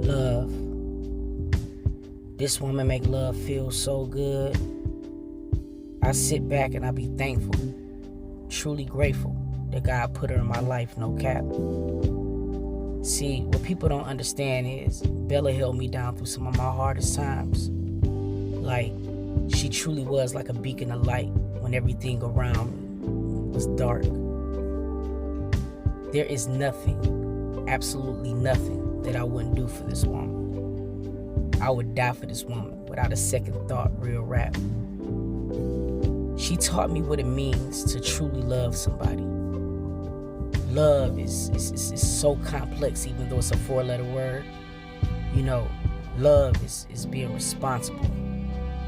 Love. This woman make love feel so good. I sit back and I be thankful, truly grateful that God put her in my life, no cap. See, what people don't understand is Bella held me down through some of my hardest times. Like, she truly was like a beacon of light when everything around me was dark. There is nothing, absolutely nothing, that I wouldn't do for this woman. I would die for this woman without a second thought, real rap. She taught me what it means to truly love somebody. Love is so complex, even though it's a 4-letter word. You know, love is being responsible.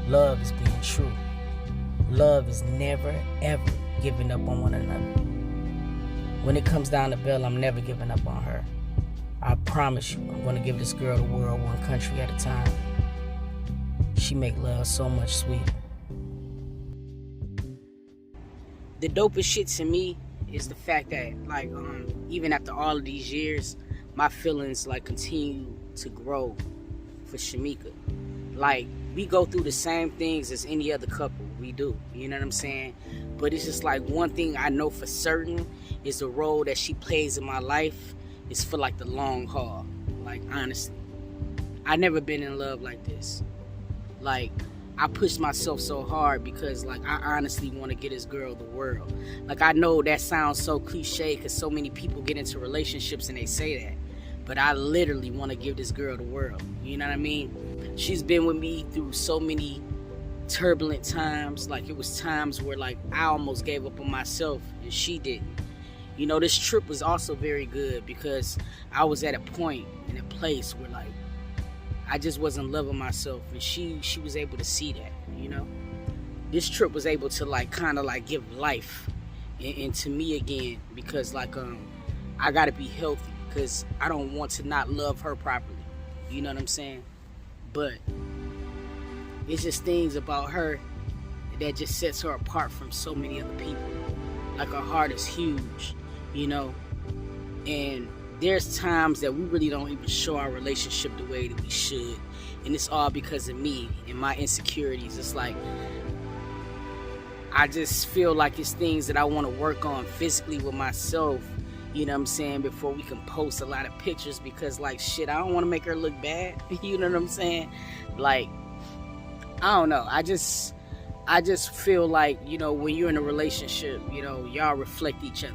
Love is being true. Love is never, ever giving up on one another. When it comes down to Bella, I'm never giving up on her. I promise you, I'm going to give this girl the world one country at a time. She make love so much sweeter. The dopest shit to me is the fact that, like, even after all of these years, my feelings, like, continue to grow for Shamika. Like, we go through the same things as any other couple. We do. You know what I'm saying? But it's just like one thing I know for certain is the role that she plays in my life is for, like, the long haul. Like, honestly, I never been in love like this. Like, I pushed myself so hard because, like, I honestly want to get this girl the world. Like, I know that sounds so cliche because so many people get into relationships and they say that. But I literally want to give this girl the world. You know what I mean? She's been with me through so many turbulent times. Like, it was times where, like, I almost gave up on myself and she didn't. You know, this trip was also very good because I was at a point in a place where, like, I just wasn't loving myself, and she was able to see that, you know. This trip was able to, like, kind of, like, give life into me again because, like, I gotta be healthy because I don't want to not love her properly. You know what I'm saying? But it's just things about her that just sets her apart from so many other people. Like, her heart is huge, you know, and there's times that we really don't even show our relationship the way that we should, and it's all because of me and my insecurities. It's like, I just feel like it's things that I want to work on physically with myself, you know what I'm saying, before we can post a lot of pictures because, like, shit, I don't want to make her look bad, you know what I'm saying? Like, I don't know, I just feel like, you know, when you're in a relationship, you know, y'all reflect each other.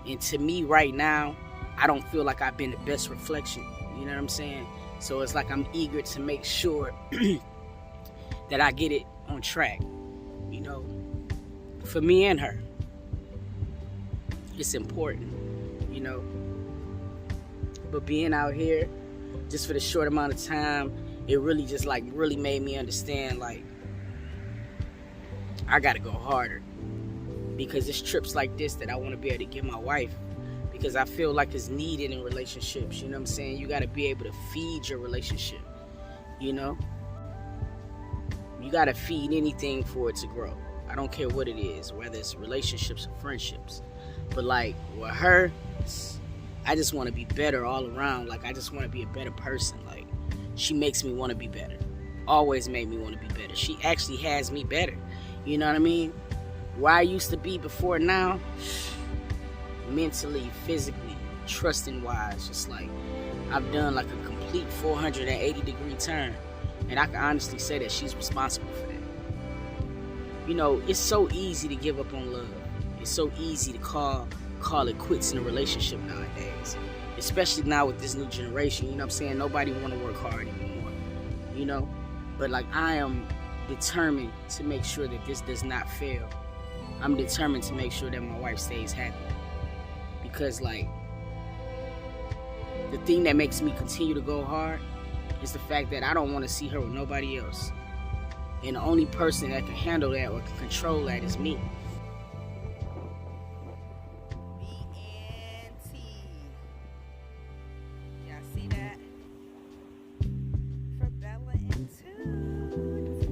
And to me right now, I don't feel like I've been the best reflection. You know what I'm saying? So it's like I'm eager to make sure that I get it on track. You know, for me and her. It's important, you know. But being out here, just for the short amount of time, it really just, like, really made me understand, like, I gotta go harder. Because it's trips like this that I want to be able to give my wife. Because I feel like it's needed in relationships. You know what I'm saying? You got to be able to feed your relationship. You know? You got to feed anything for it to grow. I don't care what it is. Whether it's relationships or friendships. But, like, with her, I just want to be better all around. Like, I just want to be a better person. Like, she makes me want to be better. Always made me want to be better. She actually has me better. You know what I mean? Where I used to be before now, mentally, physically, trusting wise, just like I've done like a complete 480 degree turn, and I can honestly say that she's responsible for that. You know, it's so easy to give up on love. It's so easy to call it quits in a relationship nowadays, especially now with this new generation. You know what I'm saying? Nobody want to work hard anymore, you know. But, like, I am determined to make sure that this does not fail. I'm determined to make sure that my wife stays happy. Because, like, the thing that makes me continue to go hard is the fact that I don't want to see her with nobody else. And the only person that can handle that or can control that is me. Y'all see that? For Bella Toot.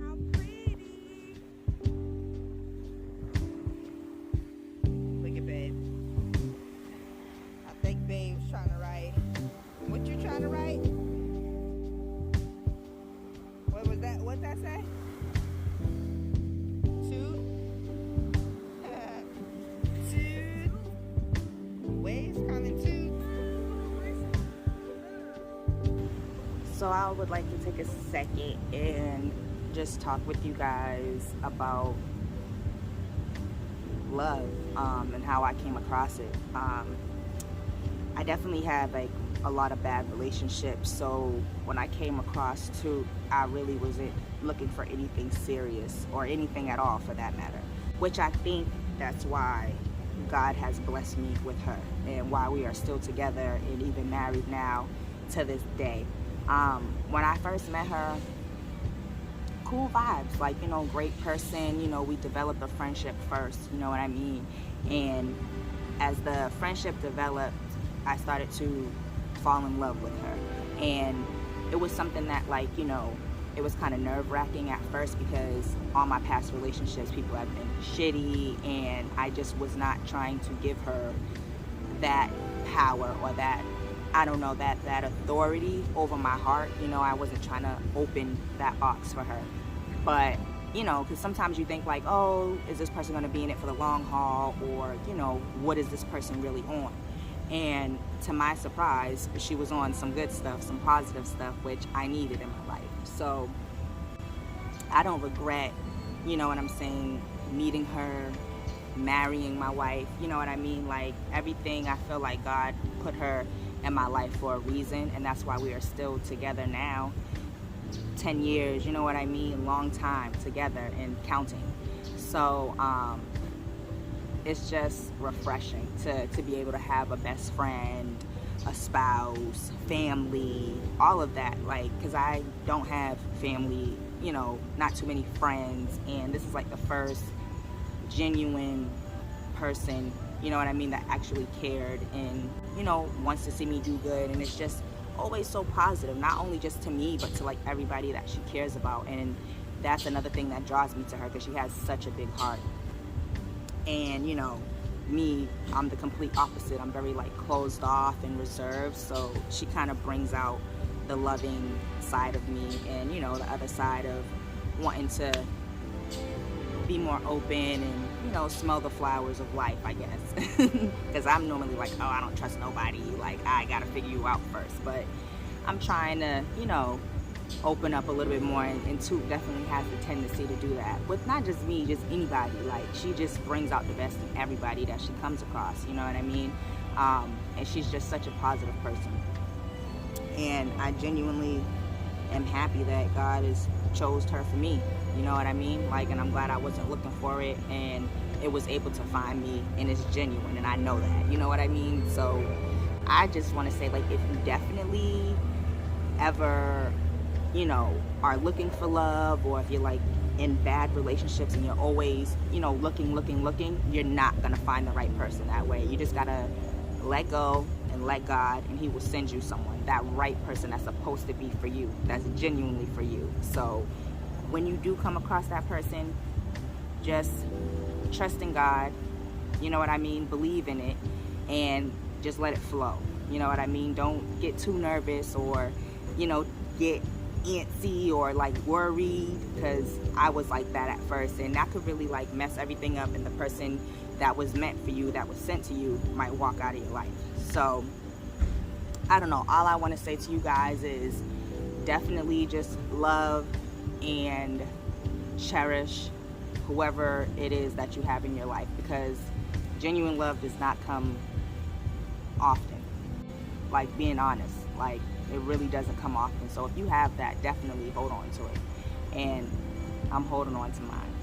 How pretty. Look at babe. I think babe's trying to write. What you trying to write? What was that? What'd that say? Toot? Toot? Waves coming toot. So I would like to take a second and just talk with you guys about love and how I came across it. I definitely had like a lot of bad relationships, so when I came across Toot, I really wasn't looking for anything serious or anything at all for that matter, which I think that's why God has blessed me with her and why we are still together and even married now to this day. When I first met her, cool vibes, like, you know, great person, you know, we developed a friendship first, you know what I mean? And as the friendship developed, I started to fall in love with her. And it was something that, like, you know, it was kind of nerve-wracking at first because all my past relationships, people have been shitty, and I just was not trying to give her that power or that, I don't know, that authority over my heart. You know, I wasn't trying to open that box for her. But, you know, because sometimes you think like, oh, is this person going to be in it for the long haul? Or, you know, what is this person really on? And to my surprise, she was on some good stuff, some positive stuff, which I needed in my life. So I don't regret, you know what I'm saying, meeting her, marrying my wife, you know what I mean? Like, everything, I feel like God put her in my life for a reason, and that's why we are still together now. 10 years, you know what I mean? Long time together and counting. So it's just refreshing to be able to have a best friend, a spouse, family, all of that. Like, because I don't have family, you know, not too many friends, and this is like the first genuine person, you know what I mean, that actually cared and, you know, wants to see me do good. And it's just always so positive, not only just to me, but to like everybody that she cares about. And that's another thing that draws me to her, because she has such a big heart. And, you know, me, I'm the complete opposite. I'm very like closed off and reserved, so she kind of brings out the loving side of me, and, you know, the other side of wanting to be more open and, you know, smell the flowers of life, I guess. Because I'm normally like, oh, I don't trust nobody, like, I gotta figure you out first. But I'm trying to, you know, open up a little bit more, and Toot definitely has the tendency to do that with not just me, just anybody. Like, she just brings out the best in everybody that she comes across, you know what I mean? And she's just such a positive person, and I genuinely am happy that God has chose her for me, you know what I mean? Like, and I'm glad I wasn't looking for it, and it was able to find me, and it's genuine, and I know that, you know what I mean? So I just want to say, like, if you definitely ever, you know, are looking for love, or if you're like in bad relationships and you're always, you know, looking, you're not gonna find the right person that way. You just gotta let go and let God, and he will send you someone, that right person that's supposed to be for you, that's genuinely for you. So when you do come across that person, just trust in God, you know what I mean, believe in it, and just let it flow, you know what I mean? Don't get too nervous, or, you know, get antsy or like worried, because I was like that at first, and that could really like mess everything up, and the person that was meant for you, that was sent to you, might walk out of your life. So I don't know, all I want to say to you guys is definitely just love and cherish whoever it is that you have in your life, because genuine love does not come often. Like, being honest, like, it really doesn't come often. So if you have that, definitely hold on to it. and I'm holding on to mine.